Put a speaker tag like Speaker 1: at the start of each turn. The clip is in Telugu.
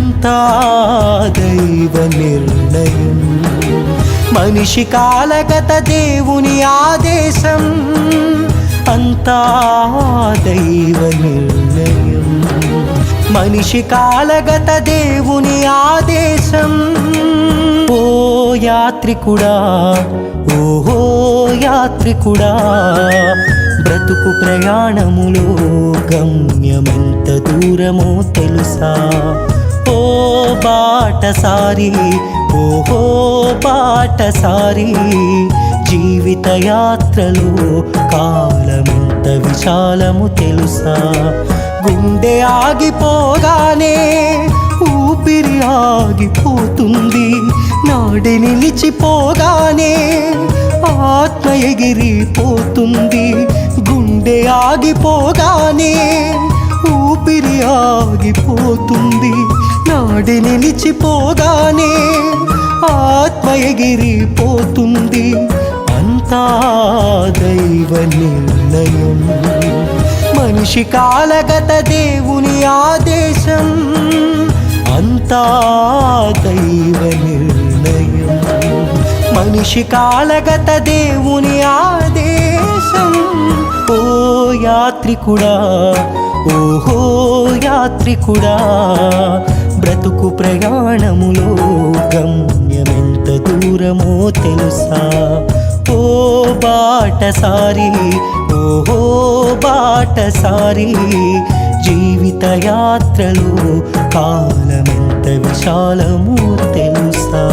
Speaker 1: అంతా దైవ నిర్ణయం, మనిషి కాలగత దేవుని ఆదేశం. అంతా దైవ నిర్ణయం, మనిషి కాలగత దేవుని ఆదేశం. ఓ యాత్రికుడా, ఓహో యాత్రికుడా, బ్రతుకు ప్రయాణములో గమ్యమెంత దూరమో తెలుసా? ఓ బాటసారి, ఓహో బాటసారి, జీవిత యాత్రలో కాలమెంత విశాలము తెలుసా? గుండె ఆగిపోగానే ఊపిరి ఆగిపోతుంది, నాడి నిలిచిపోగానే ఆత్మ ఎగిరిపోతుంది. గుండె ఆగిపోగానే ఊపిరి ఆగిపోతుంది, నాడి నిలిచిపోగానే ఆత్మ ఎగిరిపోతుంది. అంతా దైవ నిర్ణయం, మనిషి కాలగత దేవుని ఆదేశం. అంతా దైవ నిర్ణయం, మనిషి కాలగత దేవుని ఆదేశం. ఓ యాత్రికుడా, ఓహో యాత్రికుడా, బ్రతుకు ప్రయాణములో గమ్యమెంత దూరమో తెలుసా? ఓ బాటసారి, ఓహో బాటసారి, జీవిత యాత్రలో కాలమెంత విశాలము తెలుసా?